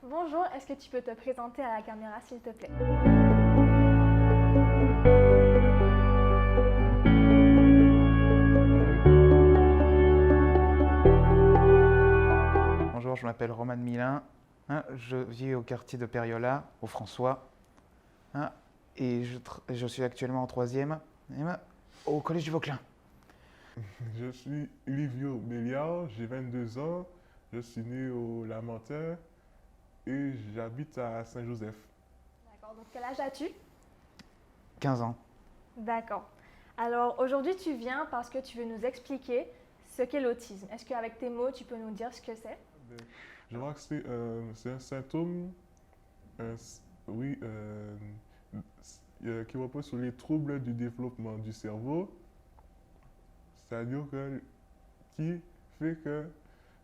Bonjour, est-ce que tu peux te présenter à la caméra s'il te plaît? Bonjour, je m'appelle Roman Milin. Je vis au quartier de Periola, au François. Et je suis actuellement en troisième au collège du Vauclin. Je suis Livio Béliard, j'ai 22 ans, je suis né au Lamentin et j'habite à Saint-Joseph. D'accord, donc quel âge as-tu? 15 ans. D'accord. Alors aujourd'hui tu viens parce que tu veux nous expliquer ce qu'est l'autisme. Est-ce qu'avec tes mots tu peux nous dire ce que c'est? Ben, Je vois que c'est un symptôme un s- oui, qui repose sur les troubles du développement du cerveau, c'est-à-dire qui fait que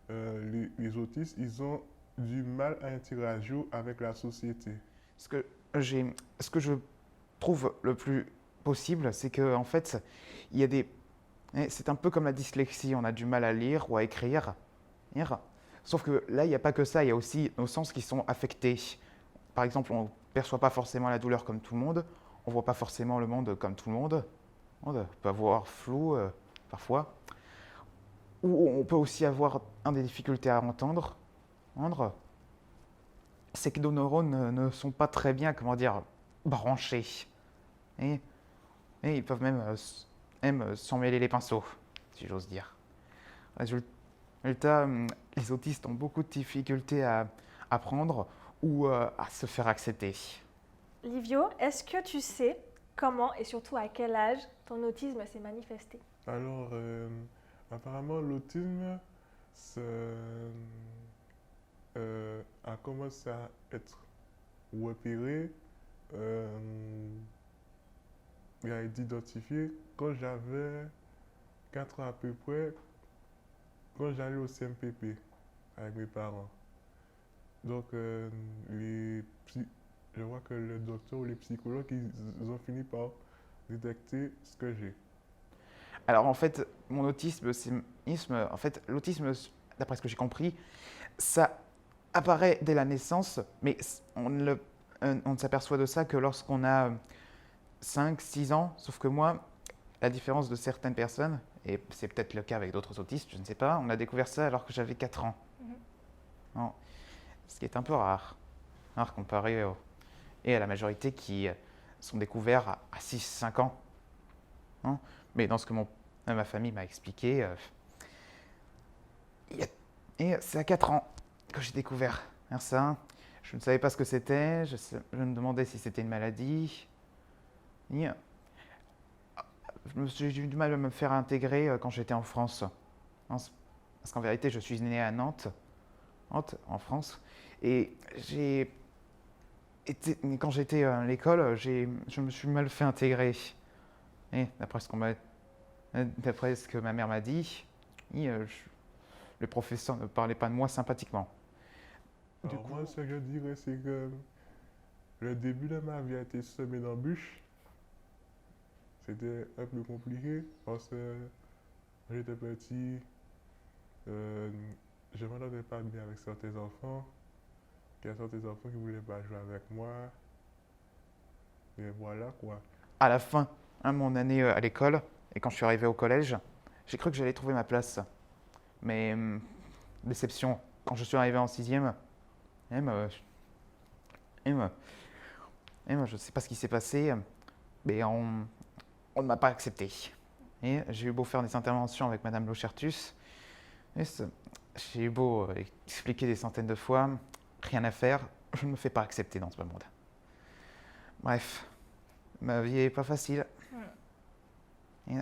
les autistes, ils ont du mal à interagir avec la société. Ce que, ce que je trouve le plus possible, c'est que en fait, il y a des. C'est un peu comme la dyslexie, on a du mal à lire ou à écrire. Sauf que là, il n'y a pas que ça, il y a aussi nos sens qui sont affectés. Par exemple, on ne perçoit pas forcément la douleur comme tout le monde, on ne voit pas forcément le monde comme tout le monde, on peut avoir flou parfois, ou on peut aussi avoir des difficultés à entendre. C'est que nos neurones ne sont pas très bien, comment dire, branchés. Et, et ils peuvent même s'en mêler les pinceaux, si j'ose dire. Résultat, les autistes ont beaucoup de difficultés à apprendre ou à se faire accepter. Livio, est-ce que tu sais comment et surtout à quel âge ton autisme s'est manifesté? Alors, apparemment, l'autisme a commencé à être repéré, euh, et à être identifié quand j'avais 4 ans à peu près, quand j'allais au CMPP avec mes parents. Donc, je vois que le docteur ou les psychologues, ils ont fini par détecter ce que j'ai. Alors en fait, l'autisme, d'après ce que j'ai compris, ça apparaît dès la naissance, mais on ne s'aperçoit de ça que lorsqu'on a 5, 6 ans. Sauf que moi, la différence de certaines personnes, et c'est peut-être le cas avec d'autres autistes, je ne sais pas, on a découvert ça alors que j'avais 4 ans. Mhm. Non, ce qui est un peu rare comparé et à la majorité qui sont découverts à 6, 5 ans. Non. Mais dans ce que ma famille m'a expliqué, et c'est à 4 ans que j'ai découvert ça. Je ne savais pas ce que c'était, je me demandais si c'était une maladie. Et, j'ai eu du mal à me faire intégrer quand j'étais en France. Parce qu'en vérité, je suis né à Nantes, en France. Et quand j'étais à l'école, je me suis mal fait intégrer. Et d'après ce que ma mère m'a dit, le professeur ne parlait pas de moi sympathiquement. Du Alors coup, moi, ce que je dirais, c'est que le début de ma vie a été semé d'embûches. C'était un peu compliqué parce que quand j'étais petit, euh, je ne m'entendais pas bien avec certains enfants. Il y a certains enfants qui ne voulaient pas jouer avec moi. Et voilà quoi. à la fin de mon année à l'école, et quand je suis arrivé au collège, j'ai cru que j'allais trouver ma place. Mais déception, quand je suis arrivé en sixième, et me- et me- je ne sais pas ce qui s'est passé, mais on ne m'a pas accepté. Et j'ai eu beau faire des interventions avec Madame Lochertus, j'ai eu beau expliquer des centaines de fois, rien à faire, je ne me fais pas accepter dans ce monde. Bref, ma vie est pas facile. Hmm. Et,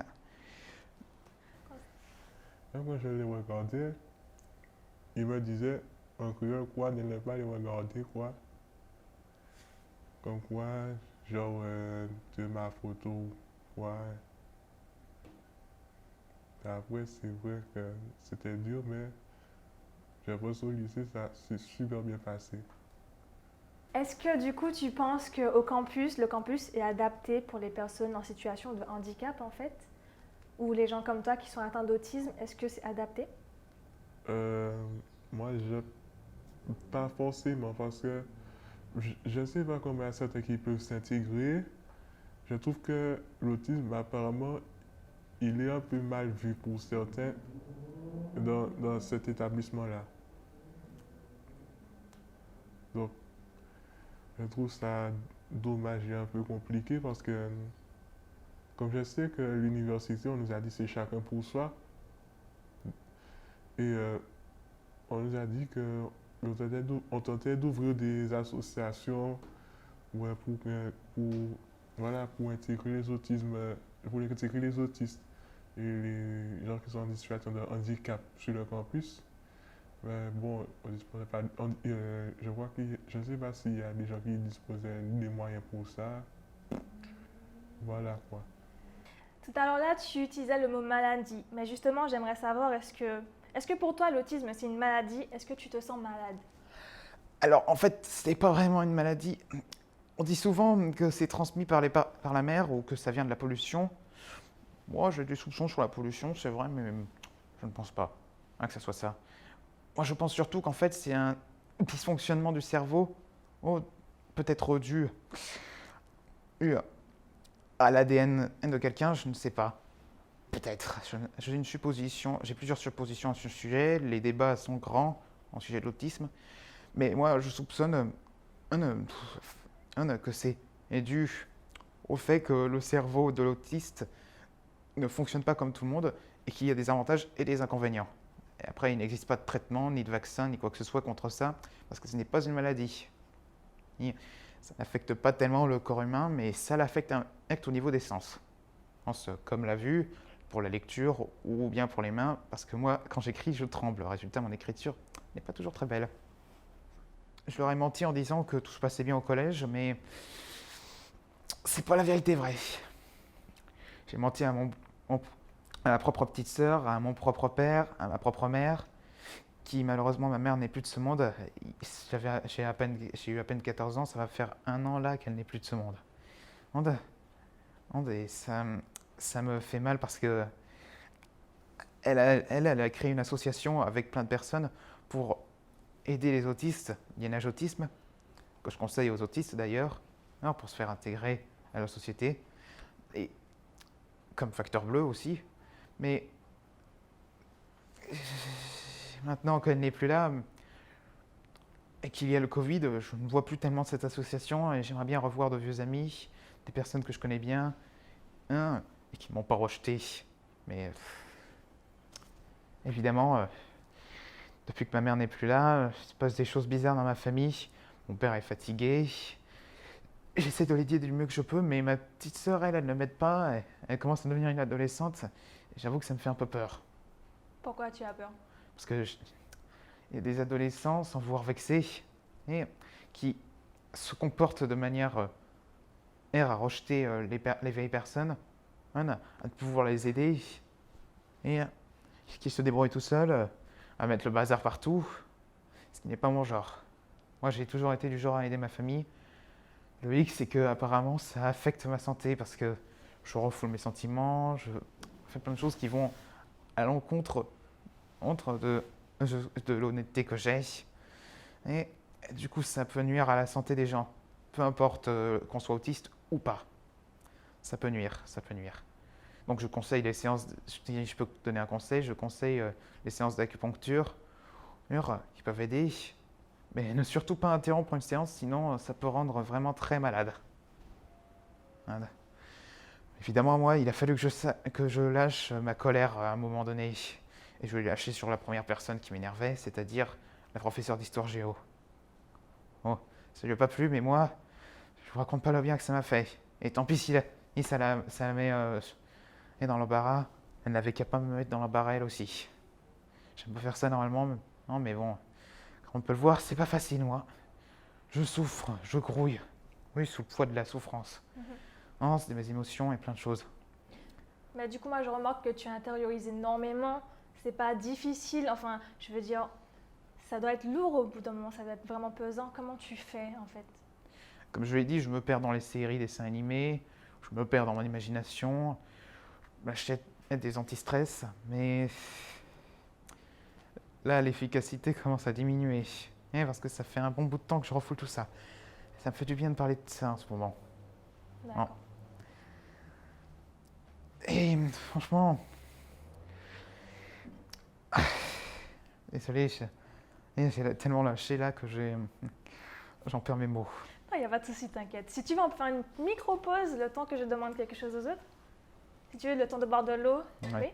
Même quand je les regardais, ils me disaient en créole quoi, de ne pas les regarder quoi. Comme quoi, genre de ma photo quoi. Et après, c'est vrai que c'était dur, mais je pense au lycée, ça s'est super bien passé. Est-ce que du coup tu penses que au campus, le campus est adapté pour les personnes en situation de handicap en fait? Ou les gens comme toi qui sont atteints d'autisme, est-ce que c'est adapté? Euh, moi, Pas forcément, parce que je ne sais pas comment il y a certains qui peuvent s'intégrer. Je trouve que l'autisme, apparemment, il est un peu mal vu pour certains dans cet établissement-là. Donc, je trouve ça dommage et un peu compliqué parce que, comme je sais que l'université, on nous a dit c'est chacun pour soi, et on nous a dit que on tentait d'ouvrir des associations ouais, pour, voilà, pour intégrer les autismes, pour intégrer les autistes et les gens qui sont en situation de handicap sur le campus. Mais bon, on disposait pas, je vois que je ne sais pas s'il y a des gens qui disposaient des moyens pour ça. Voilà quoi. Tout à l'heure là, tu utilisais le mot maladie, mais justement, j'aimerais savoir, est-ce que pour toi, l'autisme, c'est une maladie? Est-ce que tu te sens malade? Alors, en fait, c'est pas vraiment une maladie. On dit souvent que c'est transmis par la mer ou que ça vient de la pollution. Moi, j'ai des soupçons sur la pollution, c'est vrai, mais je ne pense pas que ça soit ça. Moi, je pense surtout qu'en fait, c'est un dysfonctionnement du cerveau, oh, peut-être dû à l'ADN de quelqu'un, je ne sais pas. Peut-être. J'ai une supposition, j'ai plusieurs suppositions à ce sujet. Les débats sont grands au sujet de l'autisme, mais moi, je soupçonne que c'est dû au fait que le cerveau de l'autiste ne fonctionne pas comme tout le monde et qu'il y a des avantages et des inconvénients. Et après, il n'existe pas de traitement, ni de vaccin, ni quoi que ce soit contre ça, parce que ce n'est pas une maladie. Ça n'affecte pas tellement le corps humain, mais ça l'affecte au niveau des sens. Comme la vue, pour la lecture, ou bien pour les mains, parce que moi, quand j'écris, je tremble. Résultat, mon écriture n'est pas toujours très belle. Je leur ai menti en disant que tout se passait bien au collège, mais c'est pas la vérité vraie. J'ai menti à ma propre petite sœur, à mon propre père, à ma propre mère, qui malheureusement, ma mère n'est plus de ce monde. J'ai eu à peine 14 ans, ça va faire 1 an là qu'elle n'est plus de ce monde. Et ça me fait mal parce que elle a créé une association avec plein de personnes pour aider les autistes, Liénage Autisme, que je conseille aux autistes d'ailleurs, pour se faire intégrer à la société, et comme facteur bleu aussi. Mais maintenant qu'elle n'est plus là et qu'il y a le Covid, je ne vois plus tellement cette association et j'aimerais bien revoir de vieux amis, des personnes que je connais bien, et qui ne m'ont pas rejeté. Mais évidemment, depuis que ma mère n'est plus là, il se passe des choses bizarres dans ma famille. Mon père est fatigué. J'essaie de l'aider du mieux que je peux, mais ma petite sœur, elle ne m'aide pas. Elle commence à devenir une adolescente. Et j'avoue que ça me fait un peu peur. Pourquoi tu as peur? Parce que il y a des adolescents, sans vouloir vexer, et qui se comportent de manière à rejeter les vieilles personnes, à pouvoir les aider, et qui se débrouillent tout seuls, à mettre le bazar partout, ce qui n'est pas mon genre. Moi, j'ai toujours été du genre à aider ma famille. Le hic, c'est que apparemment, ça affecte ma santé parce que je refoule mes sentiments, je fais plein de choses qui vont à l'encontre de l'honnêteté que j'ai. Et du coup, ça peut nuire à la santé des gens, peu importe qu'on soit autiste ou pas. Ça peut nuire, ça peut nuire. Donc je conseille les séances, si je peux te donner un conseil, je conseille les séances d'acupuncture qui peuvent aider. Mais ne surtout pas interrompre une séance, sinon ça peut rendre vraiment très malade. Voilà. Évidemment, moi, il a fallu que je lâche ma colère à un moment donné. Et je l'ai lâché sur la première personne qui m'énervait, c'est-à-dire la professeure d'histoire géo. Bon, ça lui a pas plu, mais moi, je vous raconte pas le bien que ça m'a fait. Et tant pis si ça la met dans l'embarras, elle n'avait qu'à pas me mettre dans l'embarras elle aussi. J'aime pas faire ça normalement, non, mais bon, comme on peut le voir, c'est pas facile, moi. Je souffre, je grouille. Oui, sous le poids de la souffrance. Non, c'est mes émotions et plein de choses. Mais du coup, moi, je remarque que tu intériorises énormément. C'est pas difficile. Enfin, je veux dire, ça doit être lourd au bout d'un moment. Ça doit être vraiment pesant. Comment tu fais, en fait? Comme je l'ai dit, je me perds dans les séries, dessins animés. Je me perds dans mon imagination. Je m'achète des anti-stress. Mais là, l'efficacité commence à diminuer. parce que ça fait un bon bout de temps que je refoule tout ça. Ça me fait du bien de parler de ça en ce moment. D'accord. Et franchement, désolé, j'ai tellement lâché là que j'en perds mes mots. Il n'y a pas de souci, t'inquiète. Si tu veux, on peut faire une micro-pause le temps que je demande quelque chose aux autres. Si tu veux, le temps de boire de l'eau. Ouais.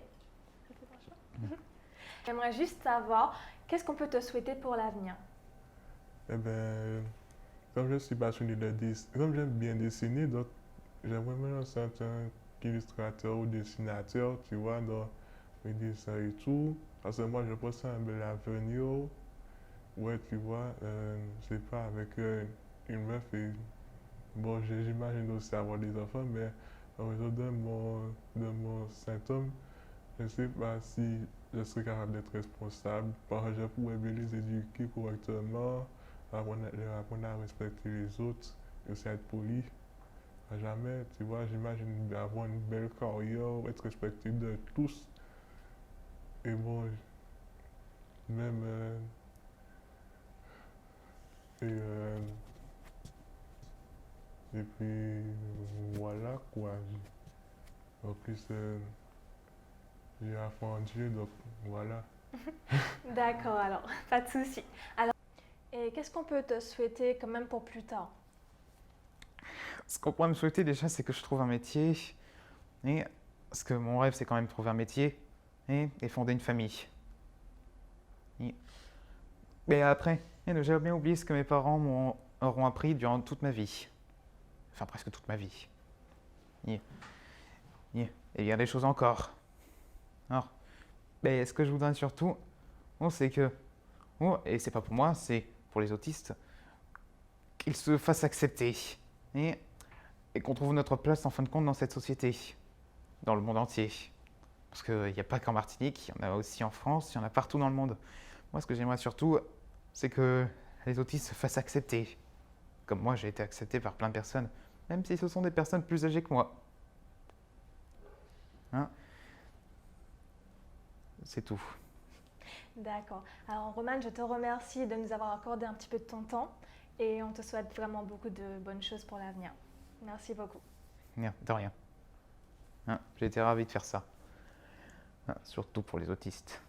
Oui. J'aimerais juste savoir, qu'est-ce qu'on peut te souhaiter pour l'avenir? Eh ben, comme je suis passionné de dessin, comme j'aime bien dessiner, donc j'aimerais me lancer en tant qu'illustrateur ou dessinateur, tu vois, dans mes dessins et tout. Parce que moi, je pense à un bel avenir. Ouais, tu vois, je sais pas, avec une meuf et bon, j'imagine aussi avoir des enfants, mais en raison de mon symptôme, je ne sais pas si je serais capable d'être responsable. Parce que je pourrais bien les éduquer correctement, leur apprendre à respecter les autres, et aussi être poli. Jamais, tu vois, j'imagine avoir une belle carrière, être respecté de tous. Et bon, même. Et, euh, et puis, voilà quoi. En plus, j'ai la foi en Dieu, donc voilà. D'accord, alors, pas de souci. Alors, et qu'est-ce qu'on peut te souhaiter quand même pour plus tard? Ce qu'on pourrait me souhaiter déjà, c'est que je trouve un métier. Parce que mon rêve, c'est quand même trouver un métier et fonder une famille. Mais après, ne jamais oublier ce que mes parents m'auront appris durant toute ma vie. Enfin, presque toute ma vie. Et il y a des choses encore. Alors, mais ce que je voudrais surtout, c'est que, et c'est pas pour moi, c'est pour les autistes, qu'ils se fassent accepter. Et qu'on trouve notre place en fin de compte dans cette société, dans le monde entier. Parce qu'il n'y a pas qu'en Martinique, il y en a aussi en France, il y en a partout dans le monde. Moi, ce que j'aimerais surtout, c'est que les autistes se fassent accepter. Comme moi, j'ai été accepté par plein de personnes, même si ce sont des personnes plus âgées que moi. C'est tout. D'accord. Alors, Romane, je te remercie de nous avoir accordé un petit peu de ton temps et on te souhaite vraiment beaucoup de bonnes choses pour l'avenir. Merci beaucoup. De rien. J'ai été ravi de faire ça. Surtout pour les autistes.